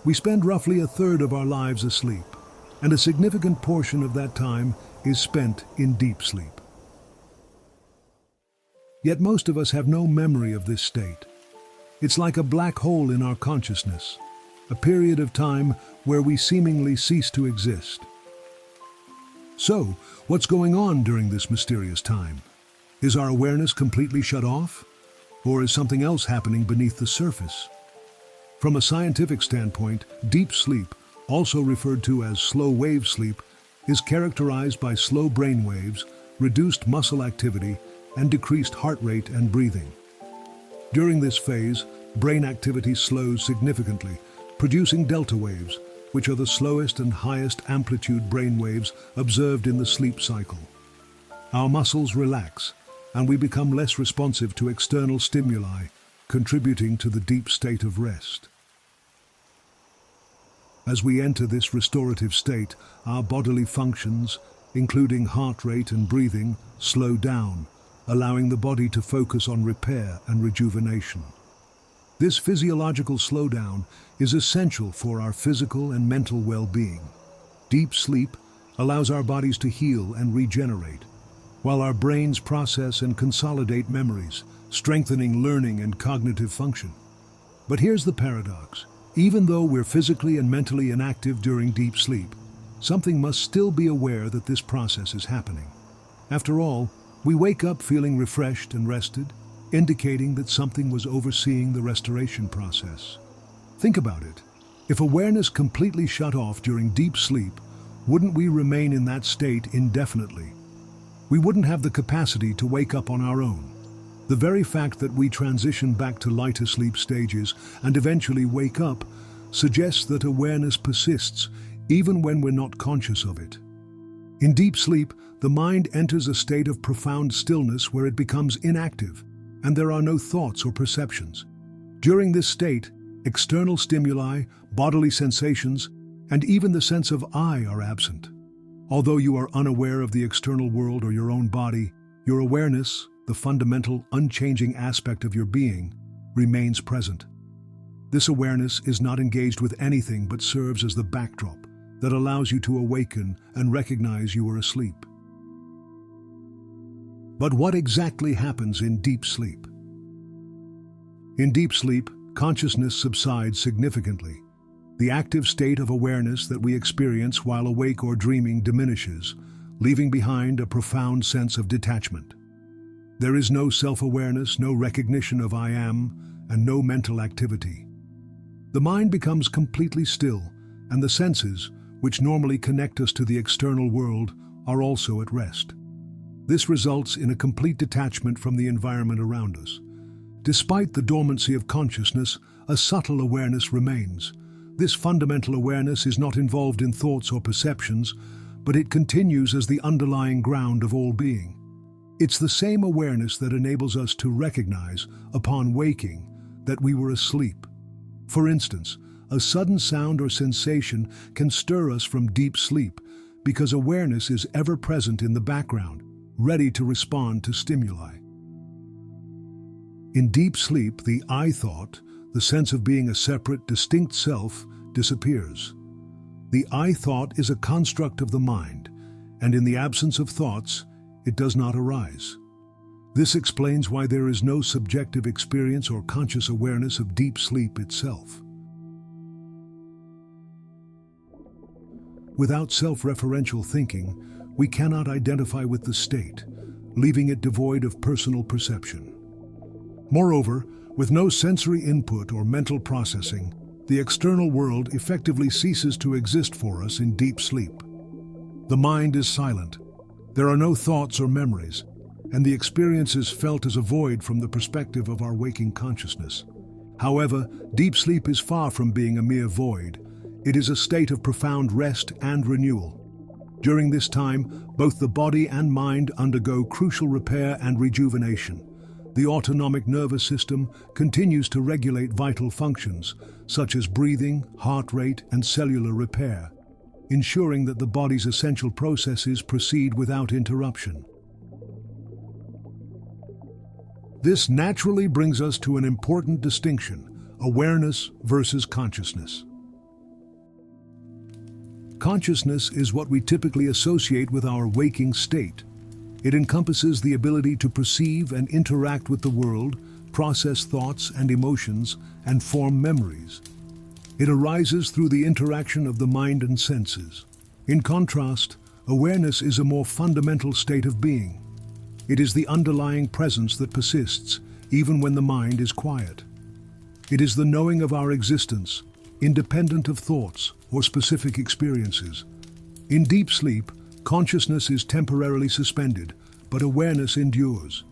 We spend roughly a third of our lives asleep, and a significant portion of that time is spent in deep sleep. Yet most of us have no memory of this state. It's like a black hole in our consciousness, a period of time where we seemingly cease to exist. So, what's going on during this mysterious time? Is our awareness completely shut off? Or is something else happening beneath the surface? From a scientific standpoint, deep sleep, also referred to as slow-wave sleep, is characterized by slow brain waves, reduced muscle activity, and decreased heart rate and breathing. During this phase, brain activity slows significantly, producing delta waves, which are the slowest and highest amplitude brain waves observed in the sleep cycle. Our muscles relax, and we become less responsive to external stimuli, contributing to the deep state of rest. As we enter this restorative state, our bodily functions, including heart rate and breathing, slow down, allowing the body to focus on repair and rejuvenation. This physiological slowdown is essential for our physical and mental well-being. Deep sleep allows our bodies to heal and regenerate, while our brains process and consolidate memories, strengthening learning and cognitive function. But here's the paradox. Even though we're physically and mentally inactive during deep sleep, something must still be aware that this process is happening. After all, we wake up feeling refreshed and rested, indicating that something was overseeing the restoration process. Think about it. If awareness completely shut off during deep sleep, wouldn't we remain in that state indefinitely? We wouldn't have the capacity to wake up on our own. The very fact that we transition back to lighter sleep stages and eventually wake up suggests that awareness persists even when we're not conscious of it. In deep sleep, the mind enters a state of profound stillness where it becomes inactive, and there are no thoughts or perceptions. During this state, external stimuli, bodily sensations, and even the sense of I are absent. Although you are unaware of the external world or your own body, your awareness, the fundamental, unchanging aspect of your being, remains present. This awareness is not engaged with anything but serves as the backdrop that allows you to awaken and recognize you are asleep. But what exactly happens in deep sleep? In deep sleep, consciousness subsides significantly. The active state of awareness that we experience while awake or dreaming diminishes, leaving behind a profound sense of detachment. There is no self-awareness, no recognition of I am, and no mental activity. The mind becomes completely still, and the senses, which normally connect us to the external world, are also at rest. This results in a complete detachment from the environment around us. Despite the dormancy of consciousness, a subtle awareness remains. This fundamental awareness is not involved in thoughts or perceptions, but it continues as the underlying ground of all being. It's the same awareness that enables us to recognize, upon waking, that we were asleep. For instance, a sudden sound or sensation can stir us from deep sleep because awareness is ever present in the background, ready to respond to stimuli. In deep sleep, the I thought, the sense of being a separate, distinct self, disappears. The I thought is a construct of the mind, and in the absence of thoughts, it does not arise. This explains why there is no subjective experience or conscious awareness of deep sleep itself. Without self-referential thinking, we cannot identify with the state, leaving it devoid of personal perception. Moreover, with no sensory input or mental processing, the external world effectively ceases to exist for us in deep sleep. The mind is silent. There are no thoughts or memories, and the experience is felt as a void from the perspective of our waking consciousness. However, deep sleep is far from being a mere void. It is a state of profound rest and renewal. During this time, both the body and mind undergo crucial repair and rejuvenation. The autonomic nervous system continues to regulate vital functions, such as breathing, heart rate, and cellular repair, ensuring that the body's essential processes proceed without interruption. This naturally brings us to an important distinction: awareness versus consciousness. Consciousness is what we typically associate with our waking state. It encompasses the ability to perceive and interact with the world, process thoughts and emotions, and form memories. It arises through the interaction of the mind and senses. In contrast, awareness is a more fundamental state of being. It is the underlying presence that persists, even when the mind is quiet. It is the knowing of our existence, independent of thoughts or specific experiences. In deep sleep, consciousness is temporarily suspended, but awareness endures.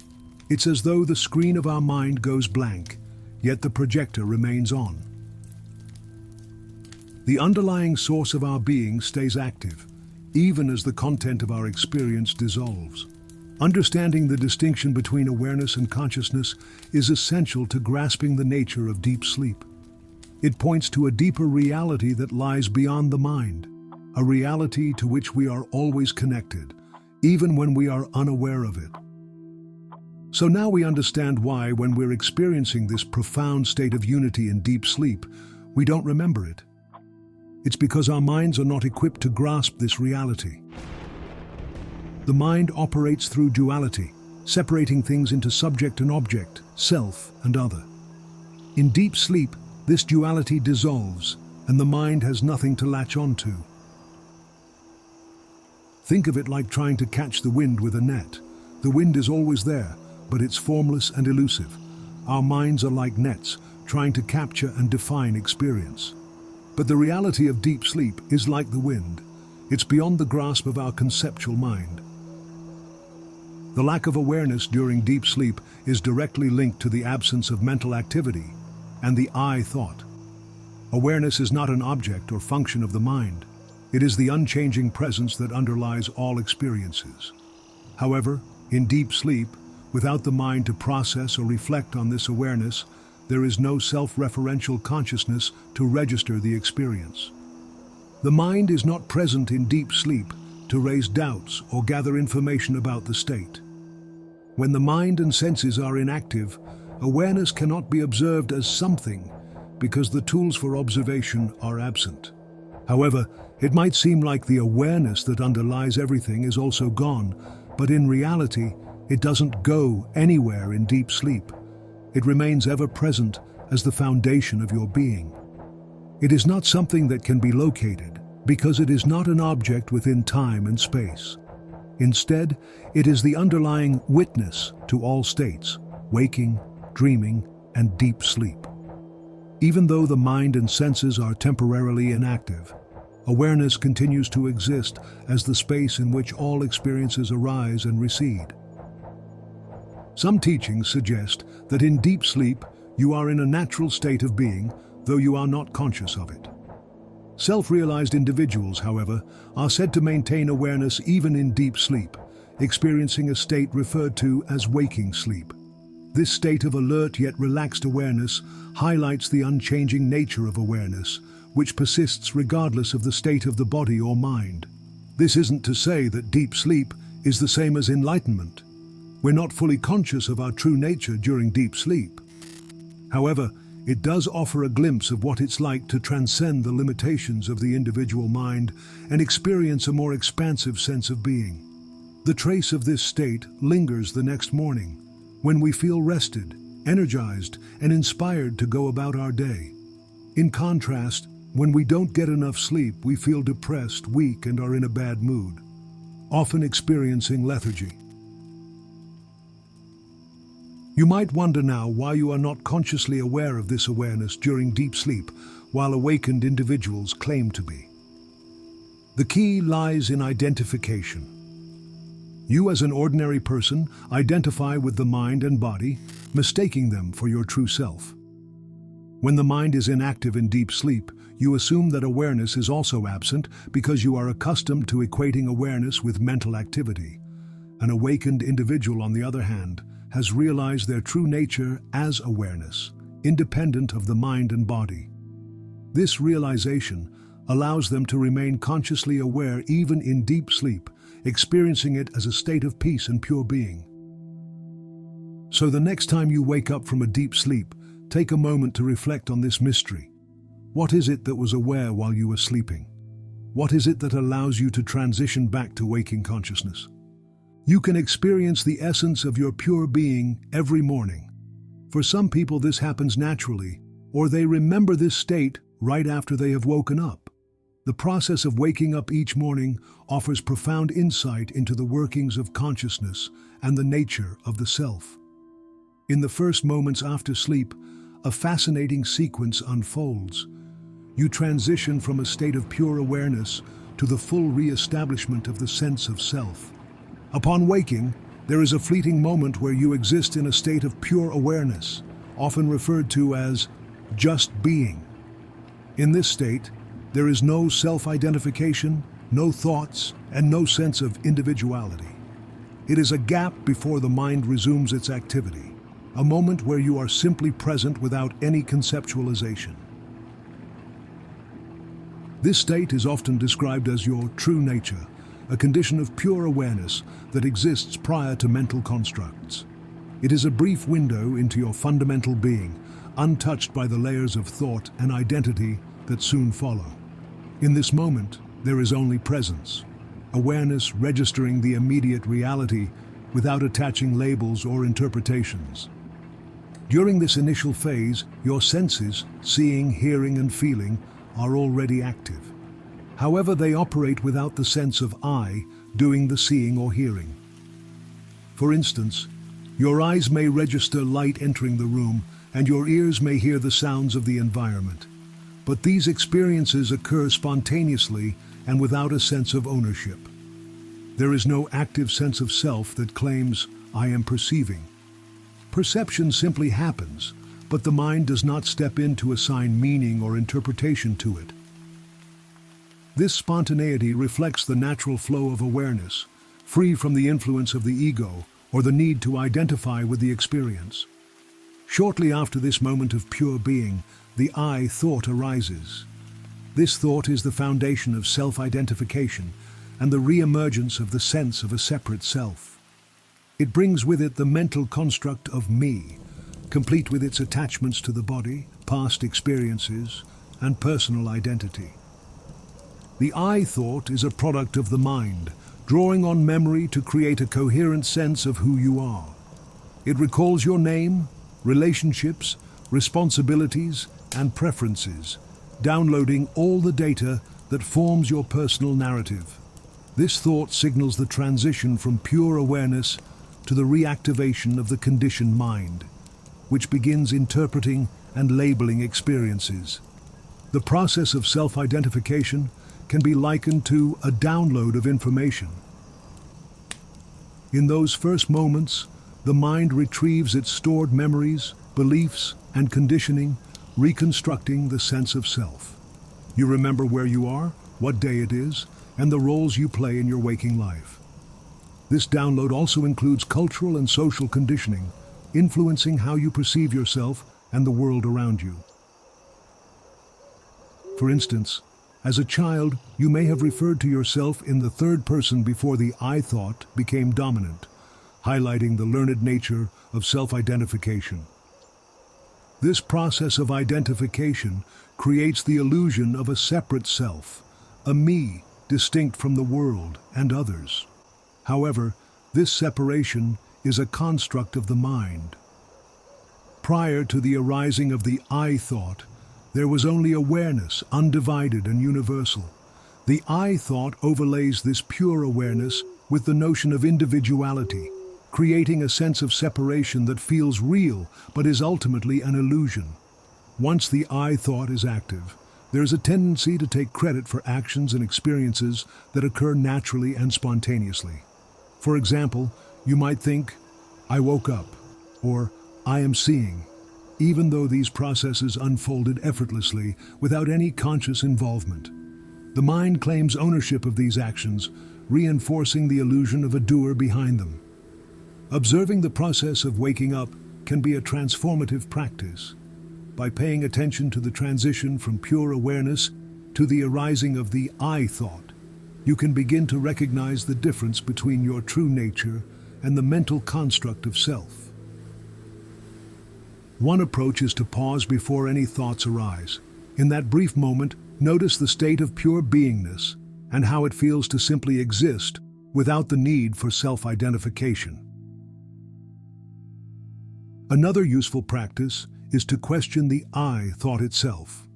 It's as though the screen of our mind goes blank, yet the projector remains on. The underlying source of our being stays active, even as the content of our experience dissolves. Understanding the distinction between awareness and consciousness is essential to grasping the nature of deep sleep. It points to a deeper reality that lies beyond the mind, a reality to which we are always connected, even when we are unaware of it. So now we understand why, when we're experiencing this profound state of unity in deep sleep, we don't remember it. It's because our minds are not equipped to grasp this reality. The mind operates through duality, separating things into subject and object, self and other. In deep sleep, this duality dissolves, and the mind has nothing to latch onto. Think of it like trying to catch the wind with a net. The wind is always there, but it's formless and elusive. Our minds are like nets, trying to capture and define experience. But the reality of deep sleep is like the wind. It's beyond the grasp of our conceptual mind. The lack of awareness during deep sleep is directly linked to the absence of mental activity and the I thought. Awareness is not an object or function of the mind. It is the unchanging presence that underlies all experiences. However, in deep sleep, without the mind to process or reflect on this awareness, there is no self-referential consciousness to register the experience. The mind is not present in deep sleep to raise doubts or gather information about the state. When the mind and senses are inactive, awareness cannot be observed as something because the tools for observation are absent. However, it might seem like the awareness that underlies everything is also gone, but in reality, it doesn't go anywhere in deep sleep. It remains ever present as the foundation of your being. It is not something that can be located, because it is not an object within time and space. Instead, it is the underlying witness to all states, waking, dreaming, and deep sleep. Even though the mind and senses are temporarily inactive, awareness continues to exist as the space in which all experiences arise and recede. Some teachings suggest that in deep sleep, you are in a natural state of being, though you are not conscious of it. Self-realized individuals, however, are said to maintain awareness even in deep sleep, experiencing a state referred to as waking sleep. This state of alert yet relaxed awareness highlights the unchanging nature of awareness, which persists regardless of the state of the body or mind. This isn't to say that deep sleep is the same as enlightenment. We're not fully conscious of our true nature during deep sleep. However, it does offer a glimpse of what it's like to transcend the limitations of the individual mind and experience a more expansive sense of being. The trace of this state lingers the next morning, when we feel rested, energized, and inspired to go about our day. In contrast, when we don't get enough sleep, we feel depressed, weak, and are in a bad mood, often experiencing lethargy. You might wonder now why you are not consciously aware of this awareness during deep sleep, while awakened individuals claim to be. The key lies in identification. You, as an ordinary person, identify with the mind and body, mistaking them for your true self. When the mind is inactive in deep sleep, you assume that awareness is also absent because you are accustomed to equating awareness with mental activity. An awakened individual, on the other hand, has realized their true nature as awareness, independent of the mind and body. This realization allows them to remain consciously aware even in deep sleep, experiencing it as a state of peace and pure being. So the next time you wake up from a deep sleep, take a moment to reflect on this mystery. What is it that was aware while you were sleeping? What is it that allows you to transition back to waking consciousness? You can experience the essence of your pure being every morning. For some people, this happens naturally, or they remember this state right after they have woken up. The process of waking up each morning offers profound insight into the workings of consciousness and the nature of the self. In the first moments after sleep, a fascinating sequence unfolds. You transition from a state of pure awareness to the full re-establishment of the sense of self. Upon waking, there is a fleeting moment where you exist in a state of pure awareness, often referred to as just being. In this state, there is no self-identification, no thoughts, and no sense of individuality. It is a gap before the mind resumes its activity, a moment where you are simply present without any conceptualization. This state is often described as your true nature, a condition of pure awareness that exists prior to mental constructs. It is a brief window into your fundamental being, untouched by the layers of thought and identity that soon follow. In this moment, there is only presence, awareness registering the immediate reality without attaching labels or interpretations. During this initial phase, your senses, seeing, hearing, and feeling, are already active. However, they operate without the sense of I doing the seeing or hearing. For instance, your eyes may register light entering the room, and your ears may hear the sounds of the environment. But these experiences occur spontaneously and without a sense of ownership. There is no active sense of self that claims, I am perceiving. Perception simply happens, but the mind does not step in to assign meaning or interpretation to it. This spontaneity reflects the natural flow of awareness, free from the influence of the ego or the need to identify with the experience. Shortly after this moment of pure being, the I thought arises. This thought is the foundation of self-identification and the re-emergence of the sense of a separate self. It brings with it the mental construct of me, complete with its attachments to the body, past experiences, and personal identity. The I thought is a product of the mind, drawing on memory to create a coherent sense of who you are. It recalls your name, relationships, responsibilities, and preferences, downloading all the data that forms your personal narrative. This thought signals the transition from pure awareness to the reactivation of the conditioned mind, which begins interpreting and labeling experiences. The process of self-identification can be likened to a download of information. In those first moments, the mind retrieves its stored memories, beliefs, and conditioning, reconstructing the sense of self. You remember where you are, what day it is, and the roles you play in your waking life. This download also includes cultural and social conditioning, influencing how you perceive yourself and the world around you. For instance, as a child, you may have referred to yourself in the third person before the I thought became dominant, highlighting the learned nature of self-identification. This process of identification creates the illusion of a separate self, a me distinct from the world and others. However, this separation is a construct of the mind. Prior to the arising of the I thought, there was only awareness, undivided and universal. The I thought overlays this pure awareness with the notion of individuality, creating a sense of separation that feels real but is ultimately an illusion. Once the I thought is active, there is a tendency to take credit for actions and experiences that occur naturally and spontaneously. For example, you might think, I woke up, or I am seeing, even though these processes unfolded effortlessly without any conscious involvement. The mind claims ownership of these actions, reinforcing the illusion of a doer behind them. Observing the process of waking up can be a transformative practice. By paying attention to the transition from pure awareness to the arising of the I thought, you can begin to recognize the difference between your true nature and the mental construct of self. One approach is to pause before any thoughts arise. In that brief moment, notice the state of pure beingness, and how it feels to simply exist without the need for self-identification. Another useful practice is to question the I thought itself.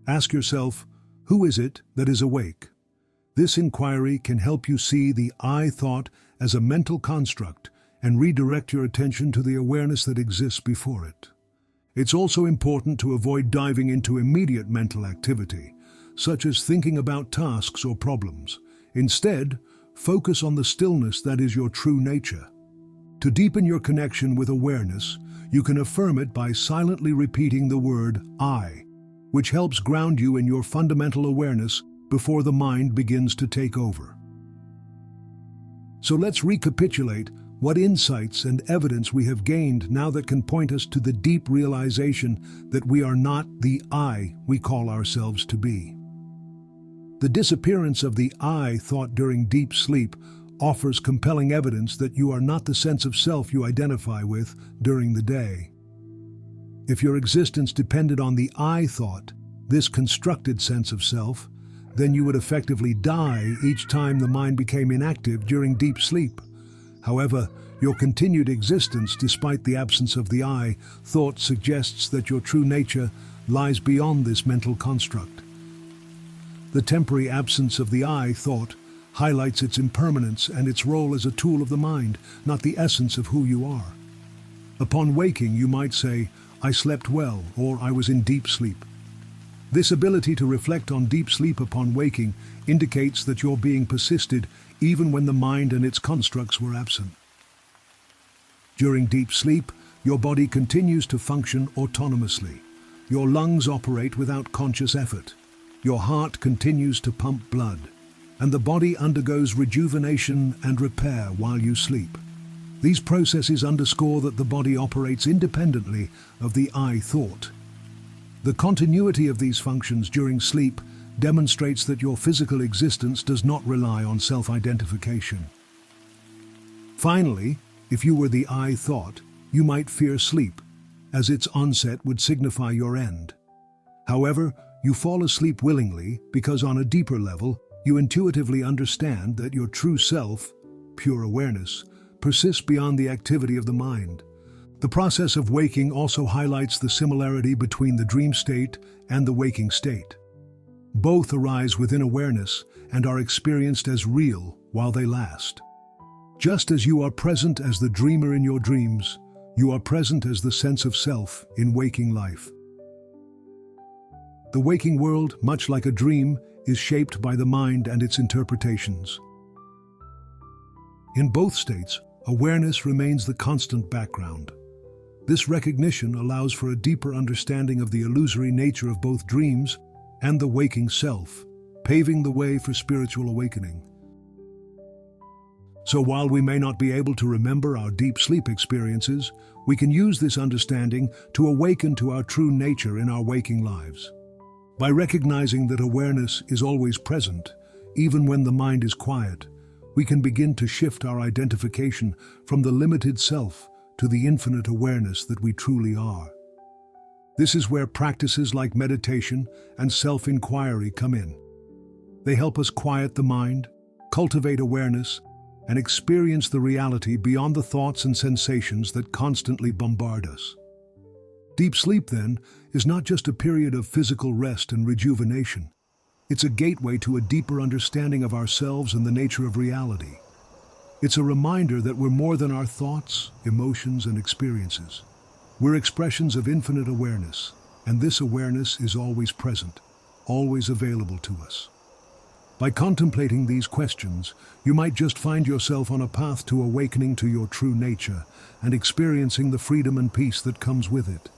Ask yourself, who is it that is awake? This inquiry can help you see the I thought as a mental construct and redirect your attention to the awareness that exists before it. It's also important to avoid diving into immediate mental activity, such as thinking about tasks or problems. Instead, focus on the stillness that is your true nature. To deepen your connection with awareness, you can affirm it by silently repeating the word I, which helps ground you in your fundamental awareness before the mind begins to take over. So let's recapitulate what insights and evidence we have gained now that can point us to the deep realization that we are not the I we call ourselves to be. The disappearance of the I thought during deep sleep offers compelling evidence that you are not the sense of self you identify with during the day. If your existence depended on the I thought, this constructed sense of self, then you would effectively die each time the mind became inactive during deep sleep. However, your continued existence despite the absence of the I thought suggests that your true nature lies beyond this mental construct. The temporary absence of the I thought highlights its impermanence and its role as a tool of the mind, not the essence of who you are. Upon waking, you might say, I slept well, or I was in deep sleep. This ability to reflect on deep sleep upon waking indicates that your being persisted even when the mind and its constructs were absent. During deep sleep, your body continues to function autonomously. Your lungs operate without conscious effort. Your heart continues to pump blood, and the body undergoes rejuvenation and repair while you sleep. These processes underscore that the body operates independently of the I thought. The continuity of these functions during sleep demonstrates that your physical existence does not rely on self-identification. Finally, if you were the I thought, you might fear sleep, as its onset would signify your end. However, you fall asleep willingly because on a deeper level, you intuitively understand that your true self, pure awareness, persists beyond the activity of the mind. The process of waking also highlights the similarity between the dream state and the waking state. Both arise within awareness and are experienced as real while they last. Just as you are present as the dreamer in your dreams, you are present as the sense of self in waking life. The waking world, much like a dream, is shaped by the mind and its interpretations. In both states, awareness remains the constant background. This recognition allows for a deeper understanding of the illusory nature of both dreams and the waking self, paving the way for spiritual awakening. So while we may not be able to remember our deep sleep experiences, we can use this understanding to awaken to our true nature in our waking lives. By recognizing that awareness is always present, even when the mind is quiet, we can begin to shift our identification from the limited self to the infinite awareness that we truly are. This is where practices like meditation and self-inquiry come in. They help us quiet the mind, cultivate awareness, and experience the reality beyond the thoughts and sensations that constantly bombard us. Deep sleep, then, is not just a period of physical rest and rejuvenation. It's a gateway to a deeper understanding of ourselves and the nature of reality. It's a reminder that we're more than our thoughts, emotions, and experiences. We're expressions of infinite awareness, and this awareness is always present, always available to us. By contemplating these questions, you might just find yourself on a path to awakening to your true nature and experiencing the freedom and peace that comes with it.